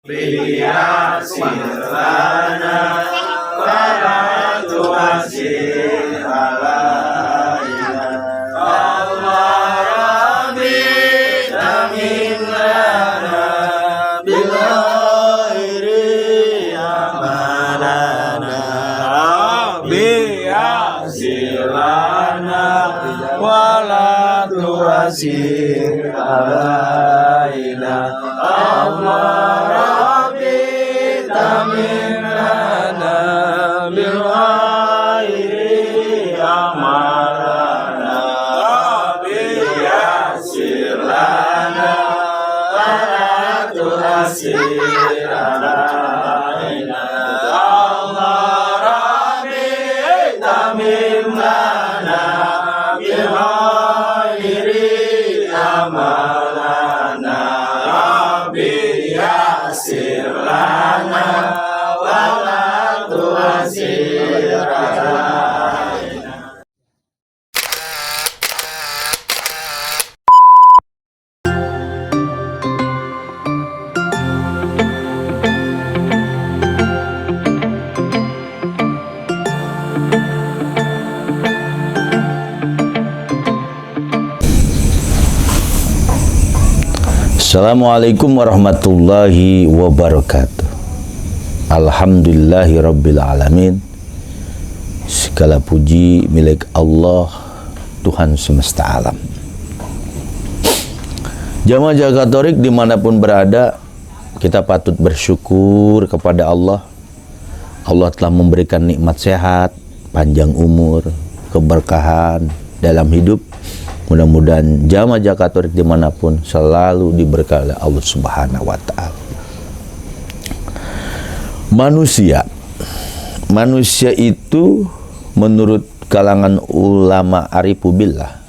Liyasir lana wala tu'asir alaina Allah Rabbi tamim lana bil khairi amalana Rabbi yasir lana wala tu'asir alaina Allah Amin lana bil khairi amalana Rabbi yasir lana wala tu'asir alaina Allah Rabbi tamim lana bil khairi amalana Rabbi yasir lana wala tu'asir alaina. Assalamualaikum warahmatullahi wabarakatuh. Alhamdulillahi rabbil alamin. Segala puji milik Allah, Tuhan semesta alam. Jamaah Jagatorik dimanapun berada, kita patut bersyukur kepada Allah. Allah telah memberikan nikmat sehat, panjang umur, keberkahan dalam hidup. Mudah-mudahan jamaah Jagatorik dimanapun selalu diberkahi oleh Allah Subhanahu wa Ta'ala. Manusia itu menurut kalangan ulama arifubillah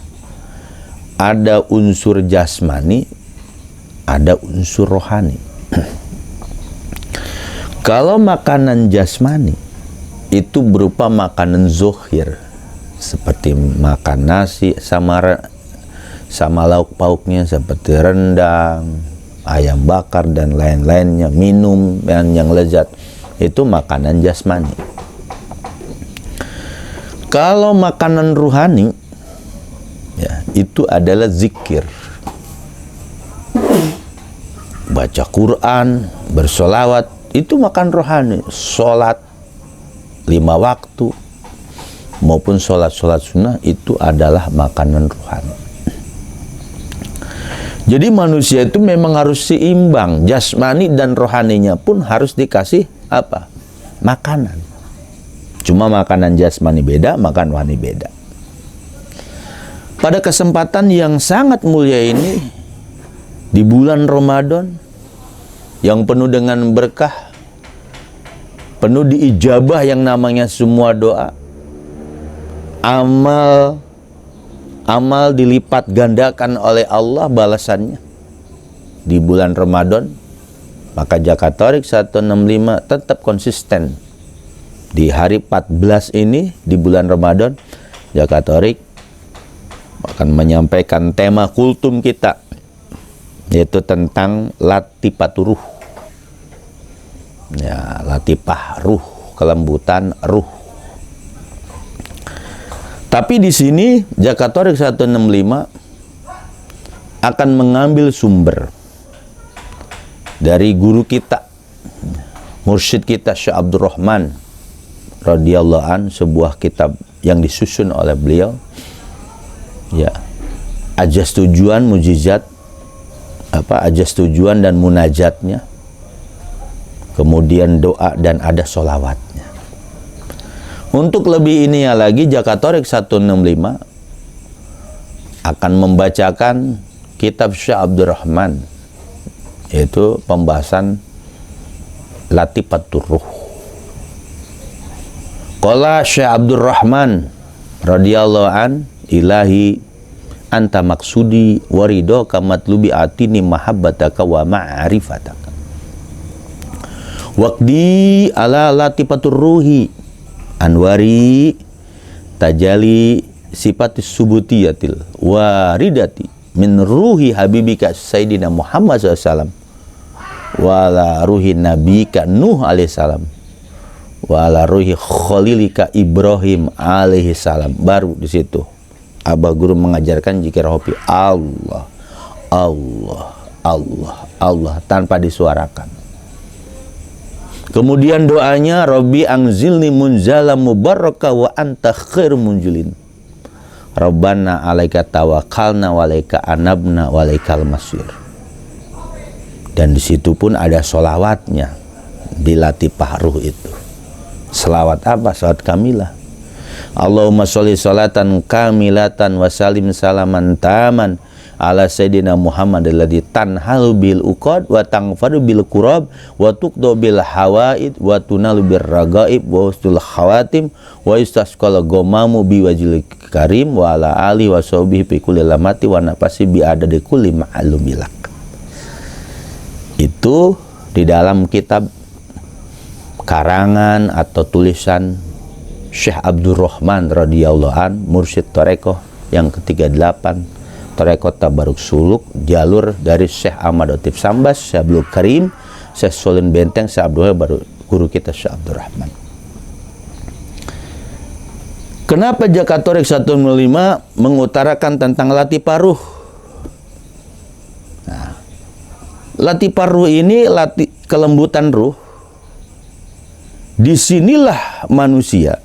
ada unsur jasmani, ada unsur rohani. Kalau makanan jasmani itu berupa makanan zohir, seperti makan nasi sama lauk pauknya seperti rendang, ayam bakar dan lain-lainnya, minum yang lezat, itu makanan jasmani. Kalau makanan ruhani ya, itu adalah zikir, baca Quran, bersolawat, itu makan rohani. Sholat 5 waktu maupun sholat-sholat sunnah itu adalah makanan rohani. Jadi manusia itu memang harus seimbang, jasmani dan rohaninya pun harus dikasih apa? Makanan. Cuma makanan jasmani beda, makan rohani beda. Pada kesempatan yang sangat mulia ini, di bulan Ramadan yang penuh dengan berkah, penuh diijabah yang namanya semua doa, amal dilipat gandakan oleh Allah balasannya di bulan Ramadan. Maka Jagatorik 165 tetap konsisten di hari 14 ini di bulan Ramadan. Jagatorik akan menyampaikan tema kultum kita, yaitu tentang latifatur ruh. Ya, latifah ruh, kelembutan ruh. Tapi di sini Jagatorik 165 akan mengambil sumber dari guru kita, mursyid kita Syekh Abdul Rahman radhiyallahu an, sebuah kitab yang disusun oleh beliau, ya, ajas tujuan mujizat, ajas tujuan dan munajatnya, kemudian doa dan ada sholawatnya. Untuk lebih ininya lagi, Jagatorik 165 akan membacakan kitab Syekh Abdul Rahman, yaitu pembahasan latifatur ruh. Qala Syekh Abdul Rahman radhiyallahu an, ilahi anta maksudi warido kamatlubi atini mahabbataka wa ma'rifataka waqdi ala latifatur ruhi anwari tajali sifatis subutiyatil waridati min ruhi habibika Sayyidina Muhammad SAW wala ruhi nabika Nuh alaihissalam, wala ruhi khalilika Ibrahim alaihissalam. Baru di situ Abah Guru mengajarkan zikir hobi Allah, Allah, Allah, Allah tanpa disuarakan. Kemudian doanya, Rabbi anzilni munzalam mubaraka wa anta khair munjilin. Rabbana alaika tawakkalna wa alaika anabna wa alaikal masir. Dan di situ pun ada solawatnya di Latifah Ruh itu. Selawat apa? Selawat kamilah. Allahumma sholli sholatan kamilatan wa salim salaman taman ala sayyidina Muhammad alladzi tanhalu bil uqad wa tangfaru bil qurab wa tuqdu bil hawaid wa tunalu bir ragaib wa ustul khawatim wa istasqal gomamu bi wajhil karim wa ala ali wa sahbihi fi kulli lamati wa nafasi bi adadi kulli ma'lum bilak. Itu di dalam kitab karangan atau tulisan Syekh Abdurrahman radhiyallahu an, mursyid Tarekoh yang ke-38, Tarekoh Tabaruk Suluk, jalur dari Syekh Ahmad Latif Sambas, Syekh Abdul Karim, Syekh Solin Benteng, Syekh Abdul baru guru kita Syekh Abdurrahman. Kenapa Jakatorek 105 mengutarakan tentang Latifah Ruh? Nah, Latifah Ruh ini kelembutan ruh. Disinilah manusia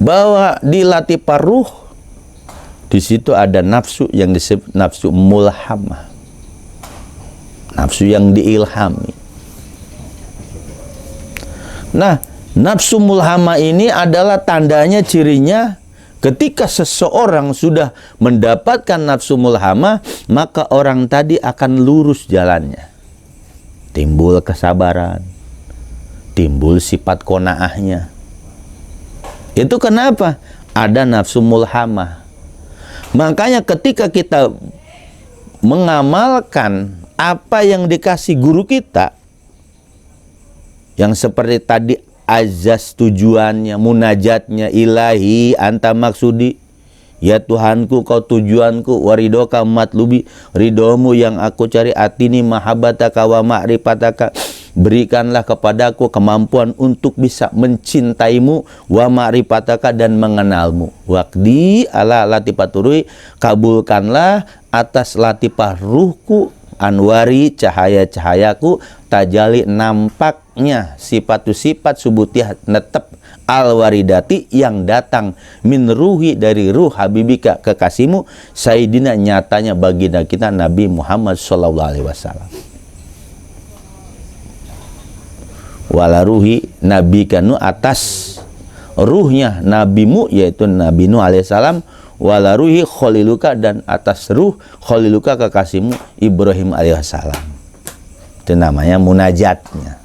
bahwa di Latifah Ruh di situ ada nafsu yang disebut nafsu mulhamah, nafsu yang diilhami. Nah, nafsu mulhamah ini adalah tandanya, cirinya ketika seseorang sudah mendapatkan nafsu mulhamah, maka orang tadi akan lurus jalannya. Timbul kesabaran, timbul sifat qanaahnya. Itu kenapa? Ada nafsu mulhamah. Makanya ketika kita mengamalkan apa yang dikasih guru kita, yang seperti tadi azas tujuannya, munajatnya, ilahi anta maksudi, ya Tuhanku kau tujuanku, waridoka matlubi, ridomu yang aku cari, atini mahabbataka wa ma'rifataka, berikanlah kepadaku kemampuan untuk bisa mencintaimu, wa ma'rifataka, dan mengenalmu. Waqdi ala latifaturui, kabulkanlah atas latifah ruhku, anwari, cahaya-cahayaku, tajali, nampaknya sifat-sifat subutiyah netep al-waridati, yang datang min ruhi, dari ruh habibika, kekasihmu, sayyidina, nyatanya baginda kita Nabi Muhammad SAW. Wala ruhi nabi kanu, atas ruhnya nabimu yaitu Nabi Nuh alaihissalam, wala ruhi kholiluka, dan atas ruh kholiluka, kekasihmu Ibrahim alaihissalam. Itu namanya munajatnya.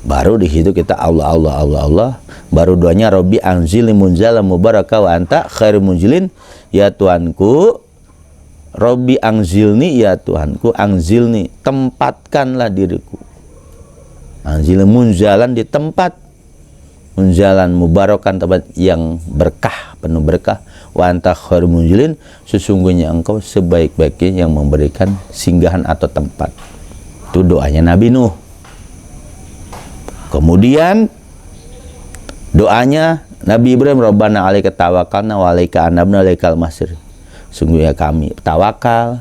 Baru di situ kita Allah Allah Allah Allah. Baru doanya Rabbi anzilni munzalan mubaraka wa anta khairul munzilin. Ya Tuhanku, Rabbi anzilni, ya Tuhanku, anzilni, tempatkanlah diriku. Anzil munzalan, di tempat, munzalan mubarakan, tempat yang berkah, penuh berkah, wa anta khairul munzilin, sesungguhnya engkau sebaik-baiknya yang memberikan singgahan atau tempat. Itu doanya Nabi Nuh. Kemudian doanya Nabi Ibrahim, Rabbana alaika tawakkalna wa alaika anabna wa alaikal masir. Sungguhnya kami tawakal,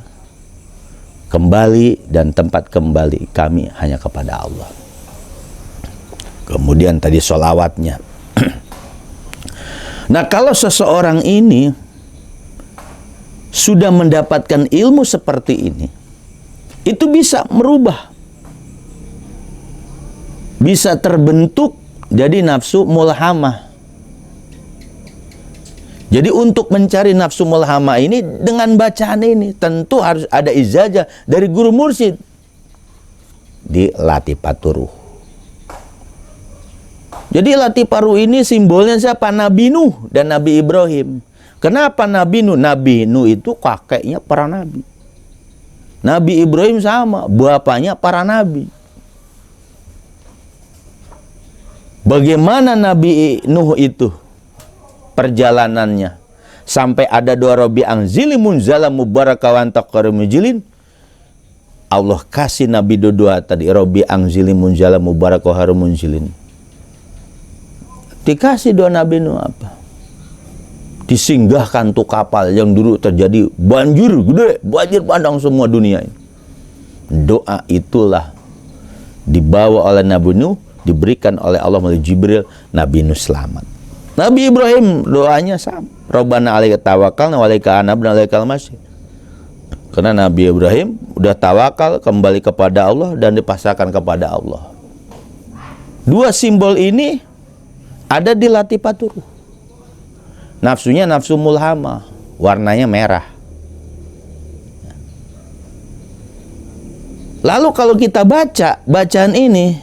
kembali, dan tempat kembali kami hanya kepada Allah. Kemudian tadi sholawatnya. Nah, kalau seseorang ini sudah mendapatkan ilmu seperti ini, itu bisa merubah, bisa terbentuk jadi nafsu mulhamah. Jadi untuk mencari nafsu mulhamah ini dengan bacaan ini tentu harus ada ijazah dari guru mursyid di Latifatur Ruh. Jadi Latifah Ruh ini simbolnya siapa? Nabi Nuh dan Nabi Ibrahim. Kenapa Nabi Nuh? Nabi Nuh itu kakeknya para nabi. Nabi Ibrahim sama, bapaknya para nabi. Bagaimana Nabi Nuh itu perjalanannya sampai ada doa Rabbi anzili munzalam mubaraka wa anta khairul munzilin? Allah kasih Nabi doa tadi, Rabbi anzili munzala mubarakah harum munzilin. Dikasih doa Nabi Nuh apa? Disinggahkan tuh kapal yang dulu terjadi banjir gede, banjir bandang semua dunia ini. Doa itulah dibawa oleh Nabi Nuh, diberikan oleh Allah melalui Jibril, Nabi Nuh selamat. Nabi Ibrahim doanya sama. Rabbana 'alaika tawakkalna wa 'alaika anabna wa 'alaikal masir. Karena Nabi Ibrahim udah tawakal, kembali kepada Allah dan dipasrahkan kepada Allah. Dua simbol ini ada di Latifatur Ruh. Nafsunya nafsu mulhamah, warnanya merah. Lalu kalau kita baca bacaan ini,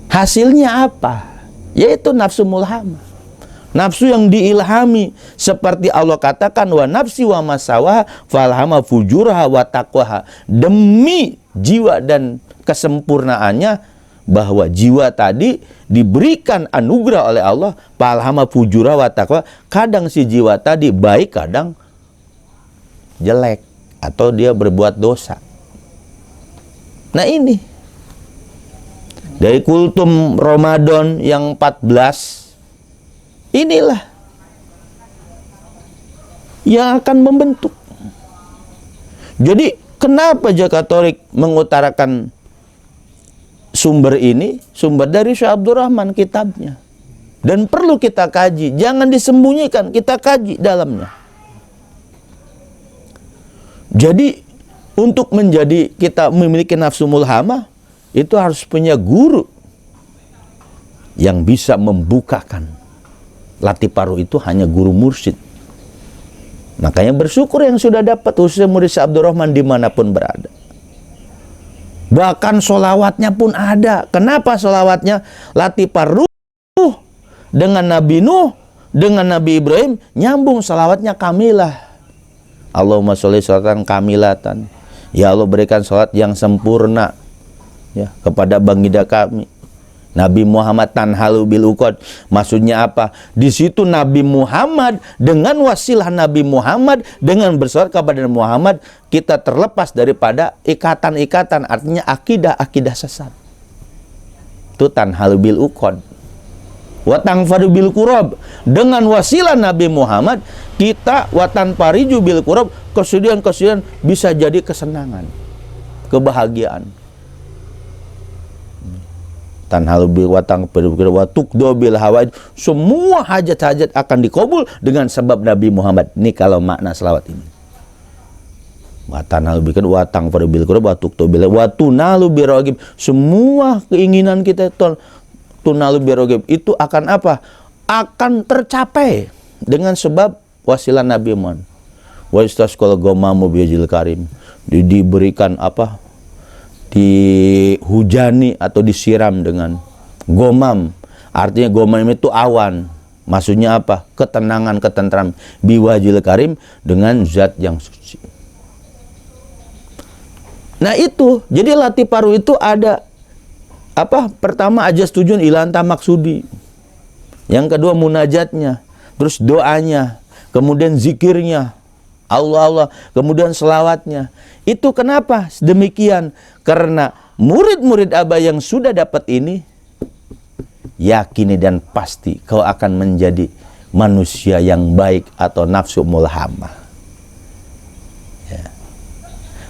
hasilnya apa? Yaitu nafsu mulhamah. Nafsu yang diilhami, seperti Allah katakan, wa nafsi wa masawaha falhama fujurha wa taqwaha. Demi jiwa dan kesempurnaannya, bahwa jiwa tadi diberikan anugerah oleh Allah, falhama fujurha wa taqwa. Kadang si jiwa tadi baik, kadang jelek, atau dia berbuat dosa. Nah ini dari kultum Ramadan yang 14, inilah yang akan membentuk. Jadi kenapa Jakatorik mengutarakan sumber ini? Sumber dari Syekh Abdurrahman kitabnya. Dan perlu kita kaji, jangan disembunyikan, kita kaji dalamnya. Jadi untuk menjadi kita memiliki nafsu mulhamah, itu harus punya guru yang bisa membukakan. Latifatur Ruh itu hanya guru mursyid. Makanya bersyukur yang sudah dapat, khususnya murid Syekh Abdurrahman dimanapun berada. Bahkan sholawatnya pun ada. Kenapa sholawatnya? Latifatur Ruh dengan Nabi Nuh, dengan Nabi Ibrahim, nyambung sholawatnya kamilah. Allahumma sholli sholatan kamilatan. Ya Allah, berikan sholat yang sempurna ya kepada baginda kami Nabi Muhammad tanhalu bil uqad. Maksudnya apa? Di situ Nabi Muhammad, dengan wasilah Nabi Muhammad, dengan bersolat kepada Muhammad, kita terlepas daripada ikatan-ikatan, artinya akidah-akidah sesat. Itu tanhalu bil uqad. Wa tangfadu bil qurab. Dengan wasilah Nabi Muhammad, kita wa tanfariju bil qurab, kesedihan-kesedihan bisa jadi kesenangan, kebahagiaan. Tanhalu bil watang watuk dobil hawaij, semua hajat-hajat akan dikabul dengan sebab Nabi Muhammad. Ini kalau makna selawat ini. Tanhalu bil watang bil qurab watuk dobil watunalu biragib, semua keinginan kita tunalu biragib itu akan apa? Akan tercapai dengan sebab wasilah Nabi Muhammad. Wa istasqal ghammu bijil karim, diberikan apa? Dihujani atau disiram dengan gomam. Artinya gomam itu awan. Maksudnya apa? Ketenangan, ketentram. Biwajil karim, dengan zat yang suci. Nah itu, jadi Latifatur Ruh itu ada apa? Pertama ajas tujuan ilanta maksudi. Yang kedua munajatnya, terus doanya, kemudian zikirnya, Allah, kemudian selawatnya. Itu kenapa demikian? Karena murid-murid Abah yang sudah dapat ini, yakini dan pasti kau akan menjadi manusia yang baik atau nafsu mulhamah. Ya.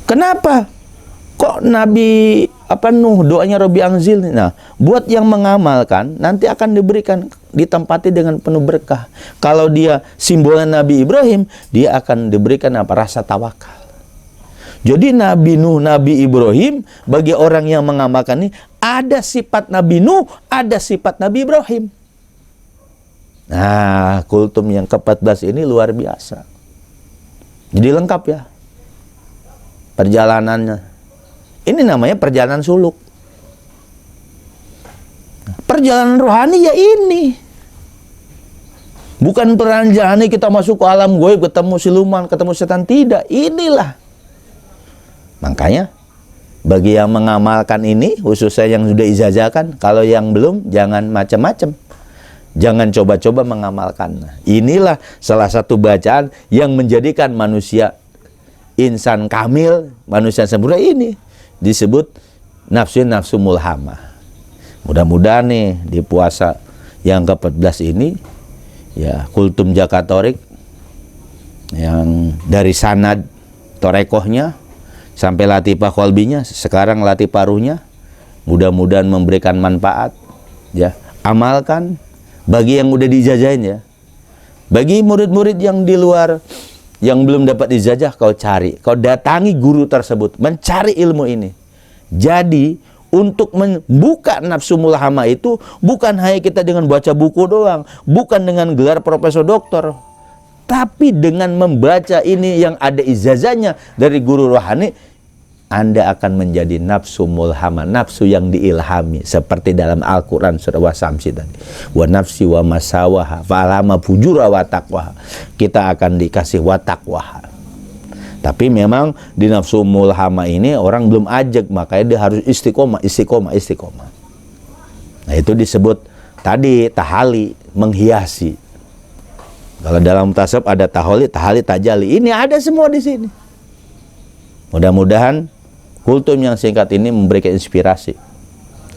Kenapa? Kok Nabi Nuh doanya Rabbi anzil? Nah, buat yang mengamalkan nanti akan diberikan, ditempati dengan penuh berkah. Kalau dia simbolnya Nabi Ibrahim, dia akan diberikan apa? Rasa tawakal. Jadi Nabi Nuh, Nabi Ibrahim, bagi orang yang mengamalkan ini, ada sifat Nabi Nuh, ada sifat Nabi Ibrahim. Nah, kultum yang ke-14 ini luar biasa. Jadi lengkap ya perjalanannya. Ini namanya perjalanan suluk. Perjalanan rohani ya ini. Bukan perjalanan kita masuk ke alam gaib, ketemu siluman, ketemu setan. Tidak, inilah. Makanya bagi yang mengamalkan ini, khususnya yang sudah ijazahkan, kalau yang belum jangan macam-macam. Jangan coba-coba mengamalkan. Inilah salah satu bacaan yang menjadikan manusia insan kamil, manusia sempurna ini. disebut nafsu mulhamah. Mudah-mudahan nih di puasa yang ke-14 ini ya kultum zakatorik yang dari sanad torekohnya sampai latifah kolbinya, sekarang latifah ruhnya, mudah-mudahan memberikan manfaat ya. Amalkan bagi yang udah dijajahin ya. Bagi murid-murid yang di luar yang belum dapat ijazah, kau cari, kau datangi guru tersebut, mencari ilmu ini. Jadi untuk membuka nafsu mulhamah itu bukan hanya kita dengan baca buku doang, bukan dengan gelar profesor doktor, tapi dengan membaca ini yang ada ijazahnya dari guru rohani, Anda akan menjadi nafsu mulhamah, nafsu yang diilhami, seperti dalam Al-Quran surah Wasamsi tadi, wa nafsi wa masawaha fa'alama fujura wa taqwaha. Kita akan dikasih wa taqwaha. Tapi memang di nafsu mulhamah ini orang belum ajak, makanya dia harus istiqomah. Nah itu disebut tadi tahali, menghiasi. Kalau dalam tasawuf ada tahali, tajali. Ini ada semua di sini. Mudah-mudahan kultum yang singkat ini memberikan inspirasi.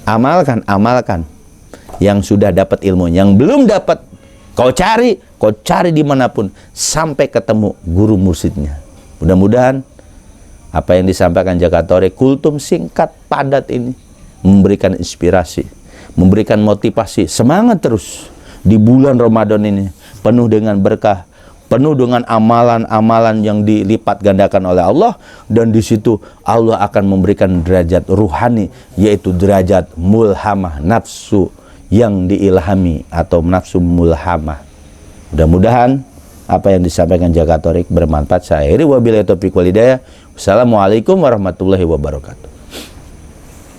Amalkan yang sudah dapat ilmu. Yang belum dapat, kau cari dimanapun sampai ketemu guru mursyidnya. Mudah-mudahan apa yang disampaikan Zakatorik, kultum singkat padat ini memberikan inspirasi, memberikan motivasi, semangat terus di bulan Ramadan ini, penuh dengan berkah, penuh dengan amalan-amalan yang dilipat gandakan oleh Allah, dan di situ Allah akan memberikan derajat ruhani, yaitu derajat mulhamah, nafsu yang diilhami atau nafsu mulhamah. Mudah-mudahan apa yang disampaikan Zakatorik bermanfaat. Saya akhiri, wabillahi taufiq wal hidayah. Wassalamualaikum warahmatullahi wabarakatuh.